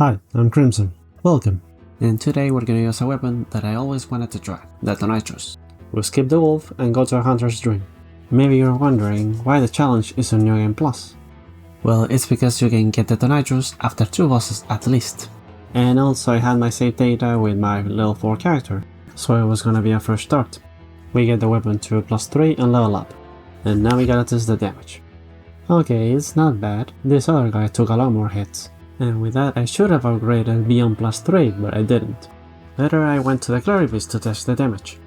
Hi, I'm Crimson. Welcome. And today we're gonna use a weapon that I always wanted to try, the Tonitrus. We'll skip the wolf and go to a hunter's dream. Maybe you're wondering why the challenge is on New Game Plus. Well, it's because you can get the Tonitrus after 2 bosses at least. And also I had my save data with my level 4 character, so it was gonna be a fresh start. We get the weapon to +3 and level up. And now we gotta test the damage. Okay, it's not bad. This other guy took a lot more hits. And with that I should have upgraded beyond +3, but I didn't. Later I went to the Claribus to test the damage.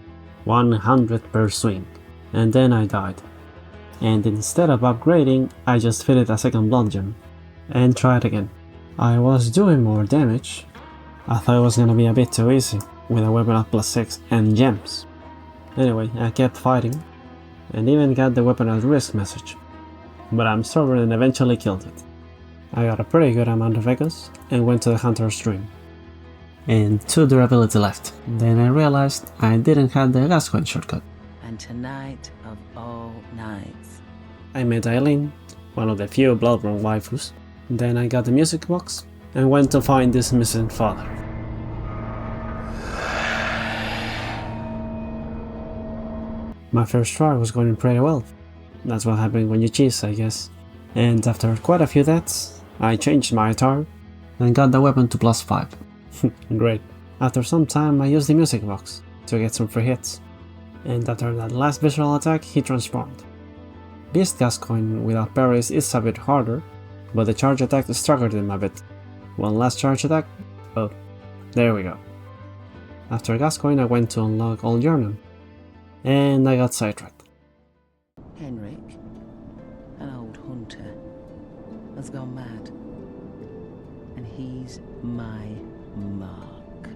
100 per swing. And then I died. And instead of upgrading, I just fitted a second blood gem. And tried again. I was doing more damage. I thought it was gonna be a bit too easy, with a weapon at +6 and gems. Anyway, I kept fighting, and even got the weapon at risk message. But I'm stubborn and eventually killed it. I got a pretty good amount of echoes, and went to the hunter's dream. And 2 durability left. Then I realized I didn't have the gas coin shortcut. And tonight of all nights, I met Eileen, one of the few Bloodborne waifus. Then I got the music box, and went to find this missing father. My first try was going pretty well. That's what happened when you cheese, I guess. And after quite a few deaths, I changed my attire and got the weapon to +5. Great. After some time I used the music box to get some free hits. And after that last visual attack he transformed. Beast Gascoigne without parries is a bit harder, but the charge attack staggered him a bit. One last charge attack, oh, there we go. After Gascoigne I went to unlock Old Journal, and I got sidetracked. Henrik, an old hunter, has gone mad. And he's my mark.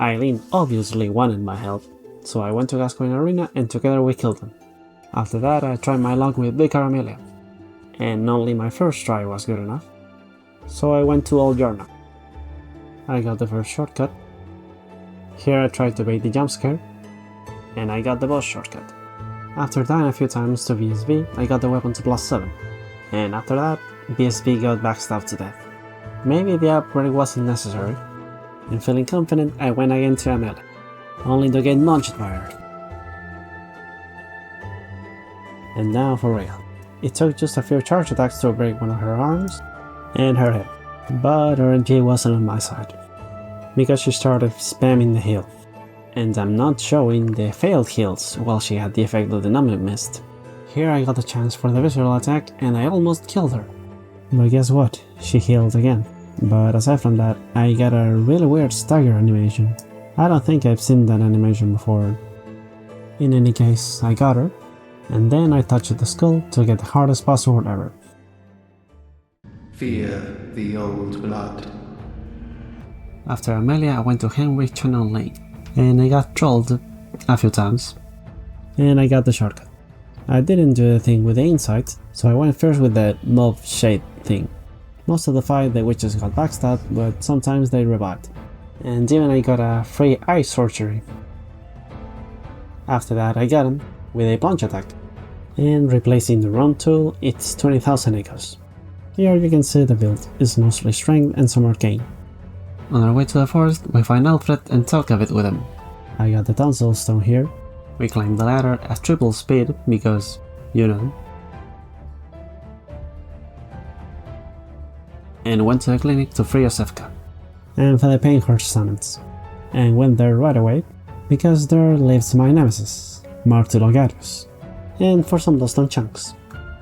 Eileen obviously wanted my help, so I went to Gascoigne Arena and together we killed him. After that I tried my luck with Vicar Amelia, and only my first try was good enough, so I went to Old Journal. I got the first shortcut. Here I tried to bait the jump scare, and I got the boss shortcut. After dying a few times to BSB, I got the weapon to +7, and after that, BSB got backstabbed to death. Maybe the upgrade wasn't necessary, and feeling confident I went again to Amelia, only to get launched by her. And now for real. It took just a few charge attacks to break one of her arms and her head, but RNG wasn't on my side, because she started spamming the heal. And I'm not showing the failed heals while she had the effect of the numbing mist. Here I got a chance for the visual attack and I almost killed her. But guess what? She healed again. But aside from that, I got a really weird stagger animation. I don't think I've seen that animation before. In any case, I got her, and then I touched the skull to get the hardest password ever. Fear the old blood. After Amelia I went to Henrik Channel Lane, and I got trolled a few times. And I got the shortcut. I didn't do anything with the insight, so I went first with the mob shade thing. Most of the fight the witches got backstabbed, but sometimes they revived. And even I got a free eye surgery. After that I got him with a plunge attack. And replacing the run tool, it's 20,000 echoes. Here you can see the build is mostly strength and some arcane. On our way to the forest, we find Alfred and talk a bit with him. I got the Darksouls stone here. We climb the ladder at triple speed because, you know. And went to the clinic to free Josefka. And for the Painhurst summons. And went there right away, because there lives my nemesis, Martulogarius. And for some Bloodstone chunks.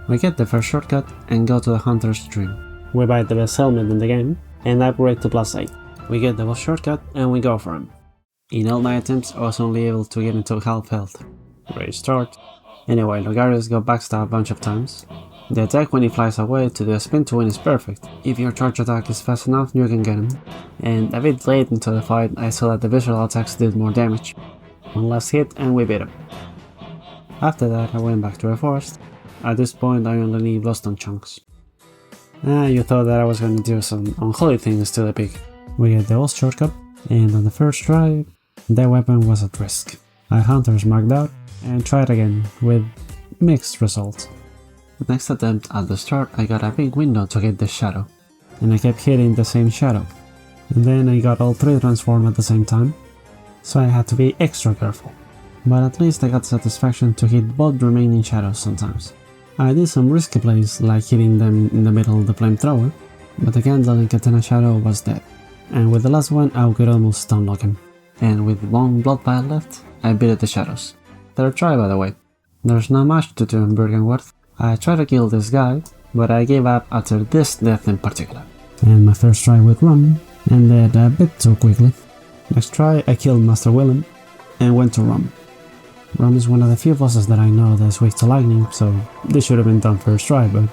We get the first shortcut and go to the hunter's dream. We buy the best helmet in the game, and upgrade to +8. We get the boss shortcut and we go for him. In all my attempts I was only able to get into half health. Great start. Anyway, Logarius got backstabbed a bunch of times. The attack when he flies away to do a spin to win is perfect. If your charge attack is fast enough you can get him. And a bit late into the fight I saw that the visual attacks did more damage. One last hit and we beat him. After that I went back to the forest. At this point I only need Bloodstone chunks. You thought that I was gonna do some unholy things to the pig. We get the boss shortcut, and on the first try, the weapon was at risk. I hunters marked out, and tried again, with mixed results. Next attempt at the start I got a big window to get the shadow. and I kept hitting the same shadow. And then I got all 3 transformed at the same time, so I had to be extra careful. But at least I got the satisfaction to hit both remaining shadows sometimes. I did some risky plays, like hitting them in the middle of the flamethrower, but the candle and katana shadow was dead. And with the last one I could almost unlock him. And with 1 blood vial left, I beat the shadows. Third try, by the way. There's not much to do in Bergenworth. I tried to kill this guy, but I gave up after this death in particular. And my first try with Rum ended a bit too quickly. Next try I killed Master Willem and went to Rum. Rum is one of the few bosses that I know that's weak to lightning, so this should have been done first try, but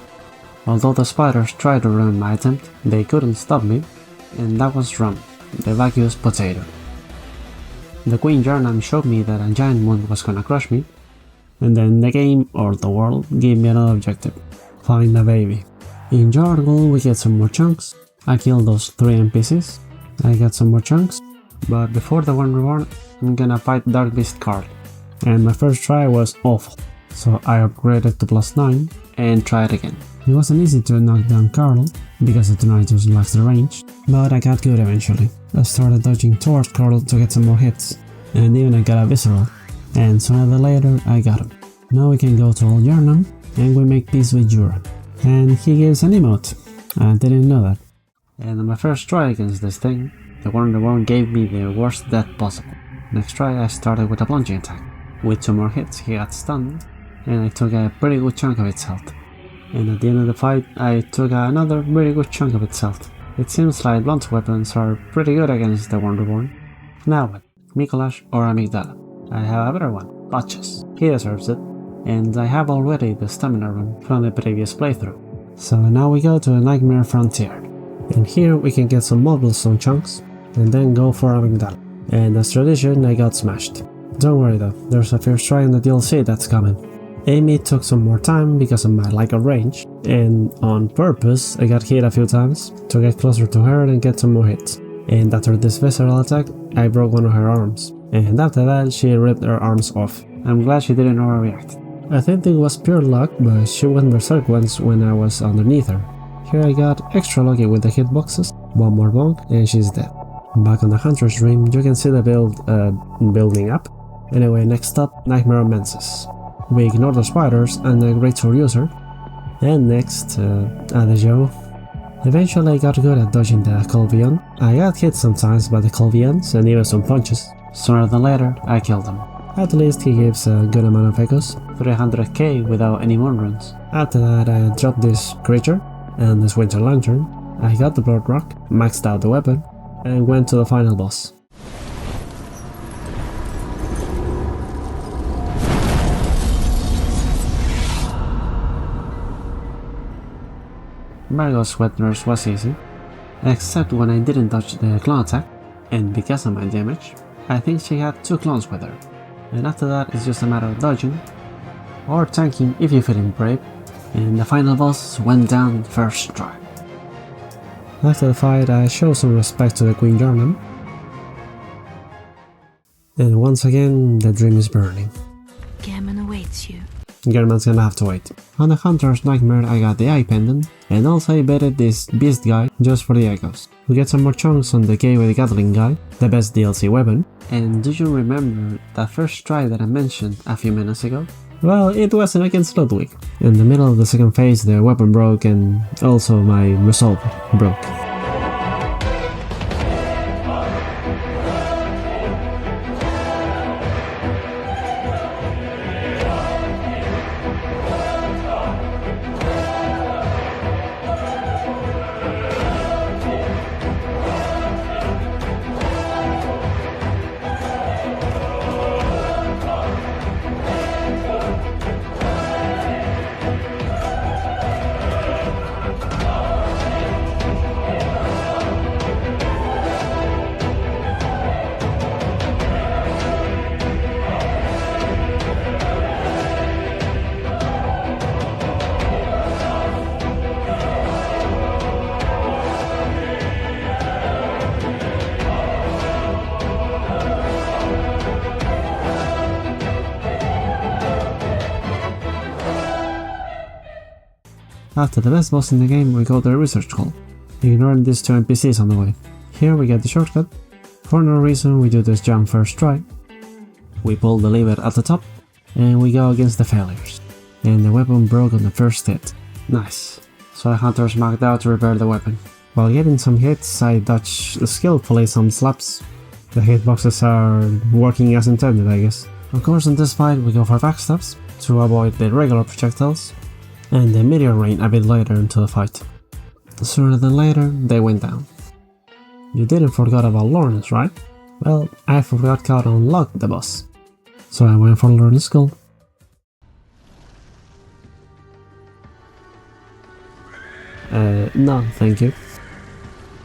although the spiders tried to ruin my attempt, they couldn't stop me, and that was Rum, the vacuous potato. The Queen Jarnam showed me that a giant moon was gonna crush me, and then the game, or the world, gave me another objective: find a baby. In Jargle we get some more chunks. I killed those 3 NPCs, I got some more chunks, but before the one reward, I'm gonna fight Dark Beast Carl. And my first try was awful, so I upgraded to +9 and tried again. It wasn't easy to knock down Carl, because the Tonitrus lacks the range, but I got good eventually. I started dodging towards Carl to get some more hits, and even I got a visceral, and sooner or later I got him. Now we can go to Old Yarnam, and we make peace with Jura. And he gives an emote. I didn't know that. And on my first try against this thing, the one gave me the worst death possible. Next try I started with a plunging attack. With 2 more hits he got stunned, and I took a pretty good chunk of its health. And at the end of the fight I took another pretty good chunk of its health. It seems like blunt weapons are pretty good against the One Reborn. Now what? Mikolash or Amygdala? I have a better one, Botches. He deserves it. And I have already the stamina rune from the previous playthrough. So now we go to a Nightmare Frontier. And here we can get some Mobblestone chunks, and then go for Amygdala. And as tradition I got smashed. Don't worry though, there's a first try in the DLC that's coming. Amy took some more time because of my lack of range, and on purpose I got hit a few times to get closer to her and get some more hits. And after this visceral attack, I broke one of her arms, and after that she ripped her arms off. I'm glad she didn't overreact. I think it was pure luck, but she went berserk once when I was underneath her. Here I got extra lucky with the hitboxes, 1 more bonk and she's dead. Back on the Hunter's Dream you can see the build building up. Anyway, next up, Nightmare on Menses. We ignore the spiders and the Great Sword User. And next, Adagio. Eventually I got good at dodging the Colvion. I got hit sometimes by the Colvions and even some punches. Sooner than later, I killed him. At least he gives a good amount of echoes, 300k without any moon runes. After that I dropped this creature and this Winter Lantern. I got the Blood Rock, maxed out the weapon, and went to the final boss. Margot's Wet Nurse was easy, except when I didn't dodge the clone attack, and because of my damage, I think she had 2 clones with her. And after that it's just a matter of dodging, or tanking if you're feeling brave, and the final boss went down first try. After the fight I showed some respect to the Queen Jarnam, and once again the dream is burning. Gammon awaits you. German's gonna have to wait. On the Hunter's Nightmare I got the Eye Pendant, and also I betted this Beast guy just for the echoes. We get some more chunks on the Gay with the Gatling guy, the best DLC weapon. And do you remember that first try that I mentioned a few minutes ago? Well, it wasn't against Ludwig. In the middle of the second phase the weapon broke and also my resolve broke. After the best boss in the game we go to the research hall. ignoring these two NPCs on the way. Here we get the shortcut. For no reason we do this jump first try. We pull the lever at the top, and we go against the failures. And the weapon broke on the first hit. Nice. So the hunter smacked out to repair the weapon. While getting some hits, I dodge skillfully some slaps. The hitboxes are working as intended, I guess. Of course, in this fight we go for backstabs to avoid the regular projectiles, and the meteor rain a bit later into the fight. Sooner than later, they went down. You didn't forget about Lawrence, right? Well, I forgot how to unlock the boss. So I went for Lawrence's skull. No, thank you.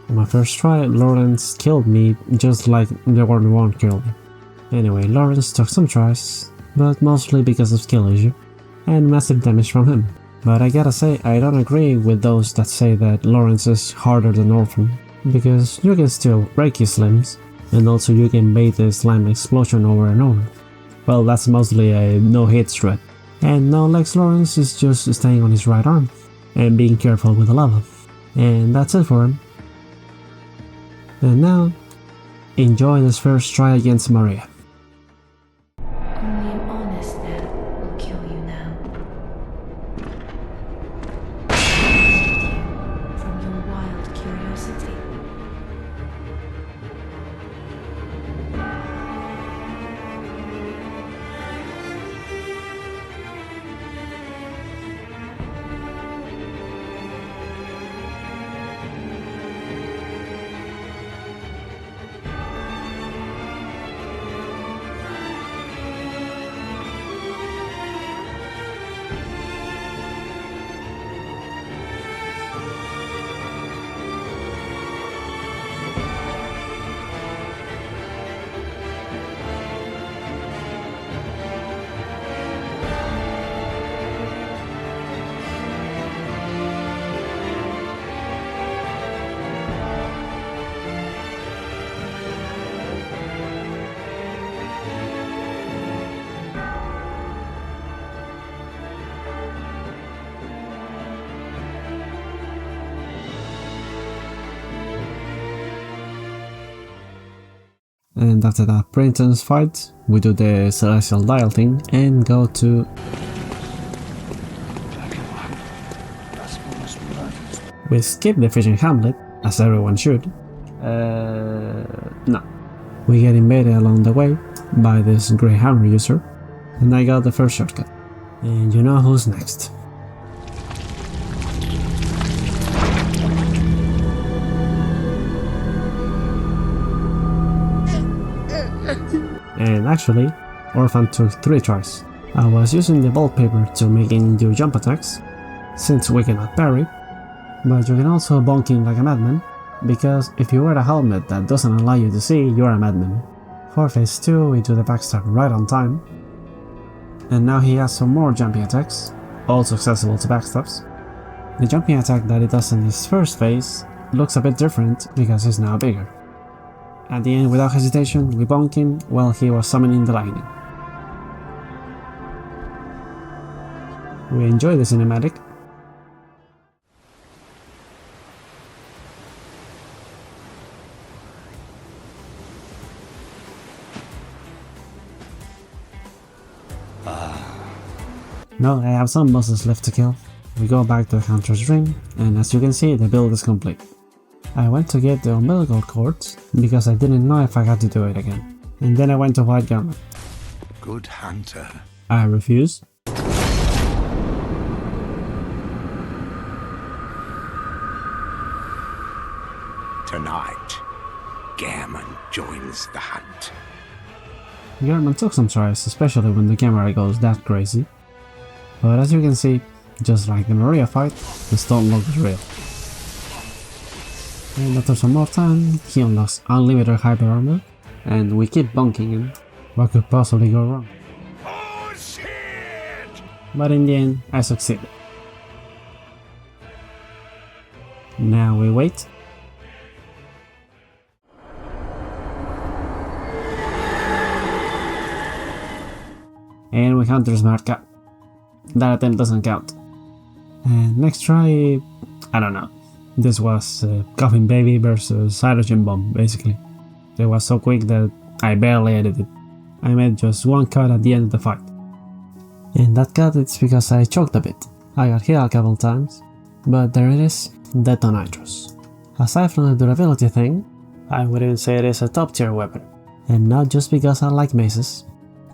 On my first try, Lawrence killed me just like the one killed me. Anyway, Lawrence took some tries, but mostly because of skill issue, and massive damage from him. But I gotta say, I don't agree with those that say that Lawrence is harder than Orphan, because you can still break his limbs, and also you can bait the slime explosion over and over. Well, that's mostly a no-hit threat. And now Lex Lawrence is just staying on his right arm, and being careful with the lava. And that's it for him. And now, enjoy this first try against Maria. Only an honest death will kill you now. From your wild curiosity. And after that pretty intense fight, we do the celestial dial thing and go to... We skip the fishing hamlet, as everyone should. No. We get invaded along the way by this grey hammer user, and I got the first shortcut. And you know who's next. And actually, Orphan took 3 tries. I was using the wallpaper to make into jump attacks, since we cannot parry, but you can also bonk in like a madman, because if you wear a helmet that doesn't allow you to see, you're a madman. For phase 2 we do the backstab right on time, and now he has some more jumping attacks, also accessible to backstabs. The jumping attack that he does in his first phase looks a bit different because he's now bigger. At the end, without hesitation, we bonk him while he was summoning the lightning. We enjoy the cinematic. Now I have some bosses left to kill. We go back to the Hunter's Dream, and as you can see, the build is complete. I went to get the umbilical cords because I didn't know if I had to do it again. And then I went to White Garment. Good hunter. I refuse. Tonight, Gammon joins the hunt. Garment took some tries, especially when the camera goes that crazy. But as you can see, just like the Maria fight, the stone looks real. And after some more time, he unlocks unlimited hyper armor, and we keep bonking him. What could possibly go wrong? Oh shit! But in the end, I succeeded. Now we wait. And we counter smart cut. That attempt doesn't count. And next try, I don't know. This was Coffin Baby versus Hydrogen Bomb, basically. It was so quick that I barely edited. I made just one cut at the end of the fight. In that cut it's because I choked a bit. I got hit a couple times, but there it is, the Tonitrus. Aside from the durability thing, I would even say it is a top tier weapon. And not just because I like maces.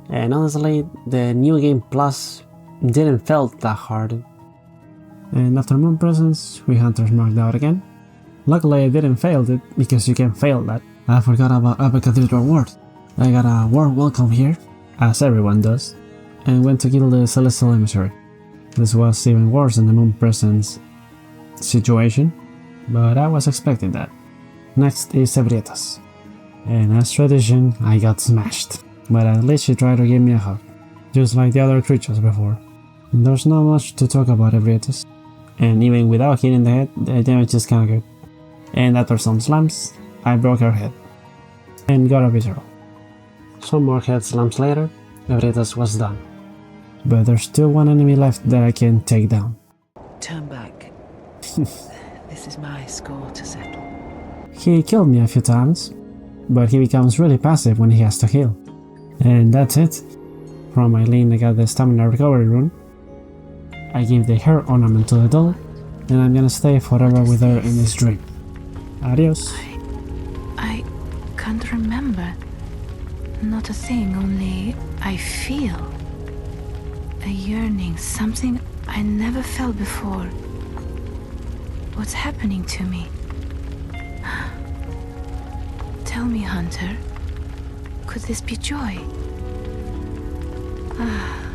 And honestly, the New Game Plus didn't felt that hard. And after Moon Presence, we Hunters marked out again. Luckily I didn't fail it, because you can fail that. I forgot about Upper Cathedral Ward. I got a warm welcome here, as everyone does, and went to kill the Celestial Emissary. This was even worse than the Moon Presence situation, but I was expecting that. Next is Ebrietas. And as tradition, I got smashed, but at least she tried to give me a hug, just like the other creatures before. There's not much to talk about Ebrietas, and even without hitting the head, the damage is kinda good. And after some slams, I broke her head, and got a visceral. Some more head slams later, Ebrietas was done. But there's still one enemy left that I can take down. Turn back. This is my score to settle. He killed me a few times, but he becomes really passive when he has to heal. And that's it. From Eileen I got the stamina recovery rune. I give the hair ornament to the doll, and I'm gonna stay forever with her in this dream. Adios. I can't remember. Not a thing, only I feel. A yearning, something I never felt before. What's happening to me? Tell me, Hunter. Could this be joy? Ah.